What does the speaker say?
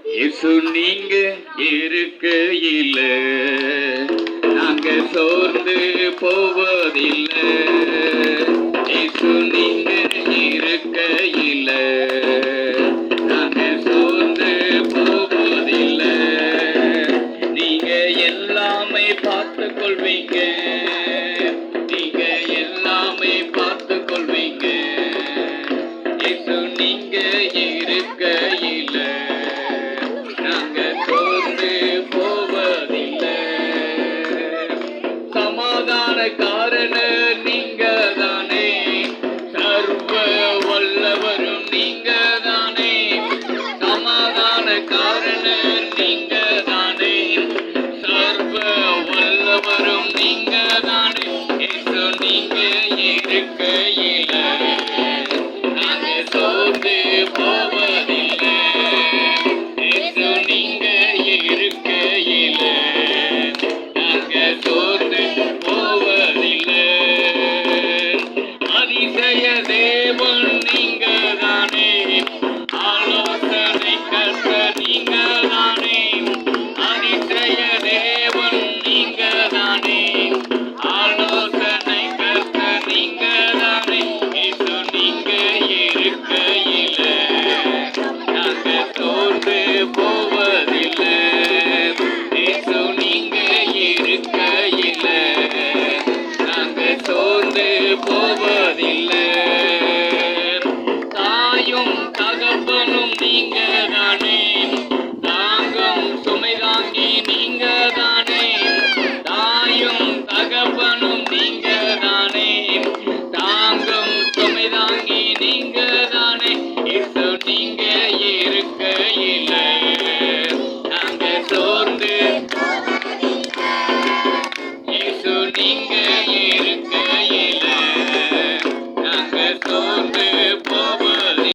இயேசு நீங்க இருக்கையில நாங்க சோர்ந்து போவதில்லை. இயேசு நீங்க இருக்கையில நாங்க சோர்ந்து போவதில்லை. நீங்க எல்லாமே பார்த்து கொள்வீங்க, நீங்க எல்லாமே பார்த்து கொள்வீங்க. இயேசு நீங்க இருக்கையில நாங்க சோர்ந்து போவதில்லை. சமாதான காரணர் நீங்க தானே, சர்வ வல்லவரும் நீங்க தானே. சமாதான காரணர் நீங்க தானே, சர்வ வல்லவரும் நீங்க தானே. இயேசு நீங்க இருக்கையில நாங்க சோர்ந்து போவதில்லை. இயேசு நீங்க இருக்கையில நாங்க சோர்ந்து போவதில்லை. அதிசய தேவன் நீங்க தானே, ஆலோசனை கர்த்தர் நீங்க தானே. அதிசய தேவன் நீங்க தானே, ஆலோசனை கர்த்தர் நீங்க தானே. இயேசு நீங்க இருக்கையில நாங்க சோர்ந்து போவதில்லை. இயேசு நீங்க இருக்கையில நாங்க சோர்ந்து போவதில்லை. தாயும் தகப்பனும் நீங்க தானே, தாங்கும் சுமை தாங்கி நீங்க தானே. தாயும் தகப்பனும் நீங்க தானே, தாங்கும் சுமை தாங்கி நீங்க தானே. இயேசு நீங்க இருக்கையில நாங்க சோர்ந்து, இயேசு நீங்க